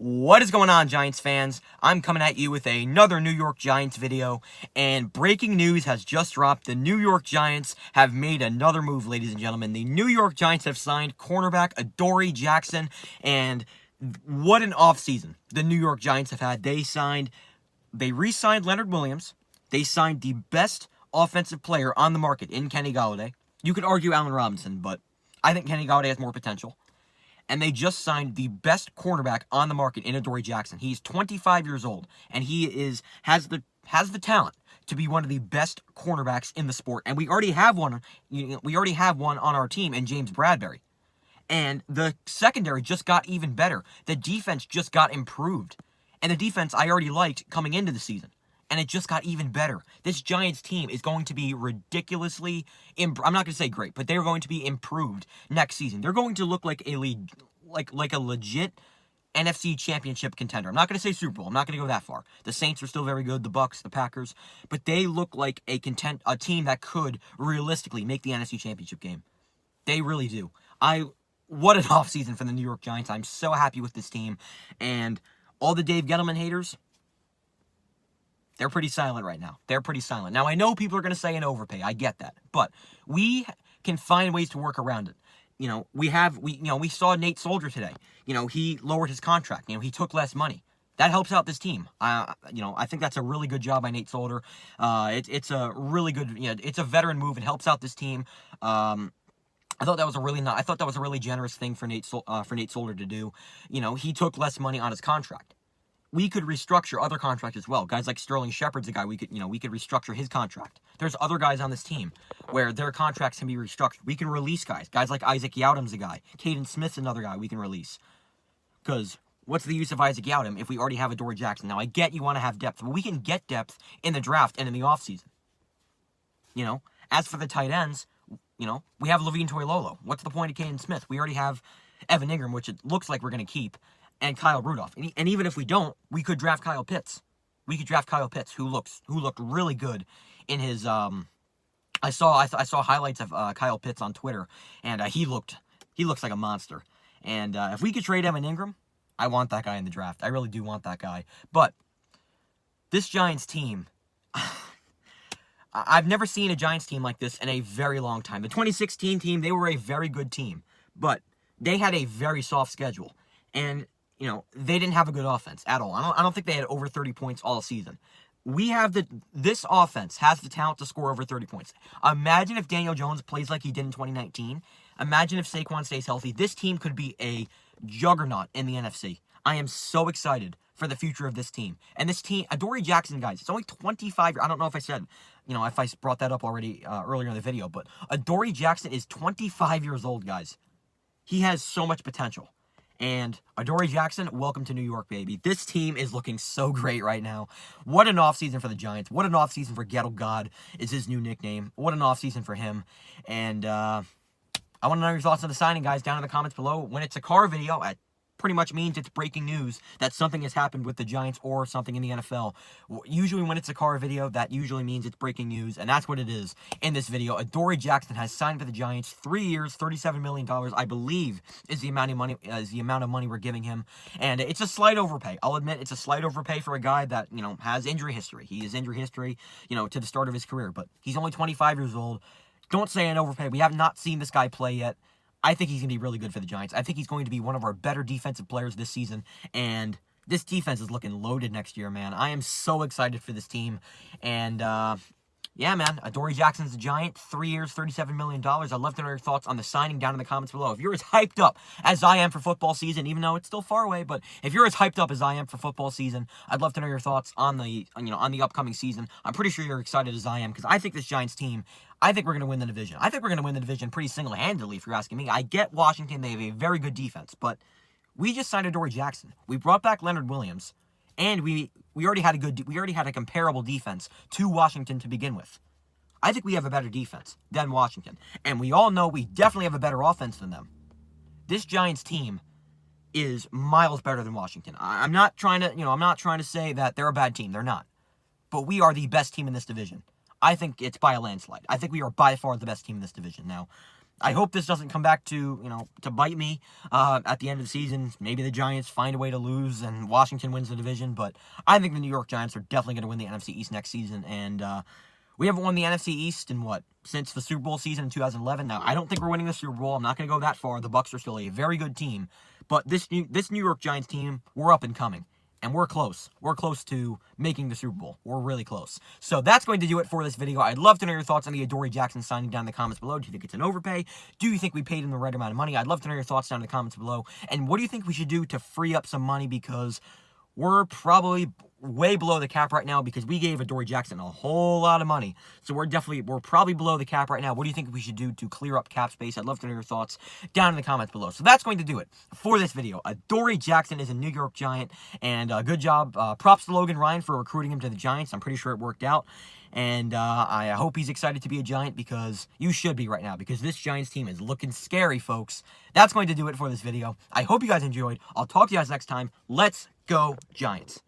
What is going on, Giants fans? I'm coming at you with another New York Giants video, and breaking news has just dropped. The New York Giants have made another move, ladies and gentlemen. The New York Giants have signed cornerback Adoree Jackson, and what an offseason the New York Giants have had. They re-signed Leonard Williams. They signed the best offensive player on the market in Kenny Golladay. You could argue Allen Robinson, but I think Kenny Golladay has more potential. And they just signed the best cornerback on the market in Adoree Jackson. He's 25 years old, and he has the talent to be one of the best cornerbacks in the sport. And we already have one. We already have one on our team in James Bradbury. And the secondary just got even better. The defense just got improved. And the defense I already liked coming into the season. And it just got even better. This Giants team is going to be ridiculously, I'm not going to say great, but they're going to be improved next season. They're going to look like a legit NFC championship contender. I'm not going to say Super Bowl. I'm not going to go that far. The Saints are still very good, the Bucks, the Packers, but they look like a team that could realistically make the NFC championship game. They really do. What an offseason for the New York Giants. I'm so happy with this team. And all the Dave Gettleman haters, they're pretty silent right now. They're pretty silent. Now, I know people are going to say an overpay. I get that. But we can find ways to work around it. We saw Nate Soldier today. He lowered his contract. He took less money. That helps out this team. I think that's a really good job by Nate Soldier. It's a really good, it's a veteran move. It helps out this team. I thought that was a really generous thing for Nate Soldier to do. He took less money on his contract. We could restructure other contracts as well. Guys like Sterling Shepard's a guy we could restructure his contract. There's other guys on this team where their contracts can be restructured. We can release guys. Guys like Isaac Yaudom's a guy. Caden Smith's another guy we can release. Because what's the use of Isaac Yaudom if we already have Adoree Jackson? Now, I get you want to have depth, but we can get depth in the draft and in the offseason. As for the tight ends, we have Levine Toilolo. What's the point of Caden Smith? We already have Evan Ingram, which it looks like we're going to keep, and Kyle Rudolph. And even if we don't, we could draft Kyle Pitts. Who looked really good in his I saw highlights of Kyle Pitts on Twitter, and he looks like a monster. And if we could trade Evan Ingram, I want that guy in the draft. I really do want that guy. But this Giants team, I've never seen a Giants team like this in a very long time. The 2016 team, they were a very good team, but they had a very soft schedule. And they didn't have a good offense at all. I don't think they had over 30 points all season. This offense has the talent to score over 30 points. Imagine if Daniel Jones plays like he did in 2019. Imagine if Saquon stays healthy. This team could be a juggernaut in the NFC. I am so excited for the future of this team. And this team, Adoree Jackson, guys, it's only 25. I don't know if I said, if I brought that up already earlier in the video, but Adoree Jackson is 25 years old, guys. He has so much potential. And Adoree Jackson, welcome to New York, baby. This team is looking so great right now. What an offseason for the Giants. What an offseason for Gettle God is his new nickname. What an offseason for him. And I want to know your thoughts on the signing, guys, down in the comments below. When it's a car video, it pretty much means it's breaking news that something has happened with the Giants or something in the NFL. Usually when it's a car video, that usually means it's breaking news, and that's what it is in this video. Adoree Jackson has signed for the Giants, 3 years, $37 million, I believe, is the amount of money we're giving him. And it's a slight overpay. I'll admit it's a slight overpay for a guy that, has injury history. He has injury history, to the start of his career, but he's only 25 years old. Don't say an overpay. We have not seen this guy play yet. I think he's going to be really good for the Giants. I think he's going to be one of our better defensive players this season, and this defense is looking loaded next year, man. I am so excited for this team, and yeah, man, Adoree Jackson's a Giant, 3 years, $37 million. I'd love to know your thoughts on the signing down in the comments below. If you're as hyped up as I am for football season, even though it's still far away, but if you're as hyped up as I am for football season, I'd love to know your thoughts on the upcoming season. I'm pretty sure you're excited as I am, because I think this Giants team, I think we're going to win the division. I think we're going to win the division pretty single-handedly, if you're asking me. I get Washington. They have a very good defense, but we just signed Adoree Jackson. We brought back Leonard Williams, and we already had a comparable defense to Washington to begin with. I think we have a better defense than Washington, and we all know we definitely have a better offense than them. This Giants team is miles better than Washington. I'm not trying to say that they're a bad team. They're not. But we are the best team in this division. I think it's by a landslide. I think we are by far the best team in this division. Now, I hope this doesn't come back to bite me at the end of the season. Maybe the Giants find a way to lose and Washington wins the division, but I think the New York Giants are definitely going to win the NFC East next season, and we haven't won the NFC East in since the Super Bowl season in 2011. Now, I don't think we're winning the Super Bowl. I'm not going to go that far. The Bucs are still a very good team, but this New York Giants team, we're up and coming. And we're close. We're close to making the Super Bowl. We're really close. So that's going to do it for this video. I'd love to know your thoughts on the Adoree Jackson signing down in the comments below. Do you think it's an overpay? Do you think we paid him the right amount of money? I'd love to know your thoughts down in the comments below. And what do you think we should do to free up some money? Because we're probably way below the cap right now because we gave Adoree Jackson a whole lot of money. So we're probably below the cap right now. What do you think we should do to clear up cap space? I'd love to know your thoughts down in the comments below. So that's going to do it for this video. Adoree Jackson is a New York Giant, and good job. Props to Logan Ryan for recruiting him to the Giants. I'm pretty sure it worked out. And I hope he's excited to be a Giant, because you should be right now, because this Giants team is looking scary, folks. That's going to do it for this video. I hope you guys enjoyed. I'll talk to you guys next time. Let's go Giants.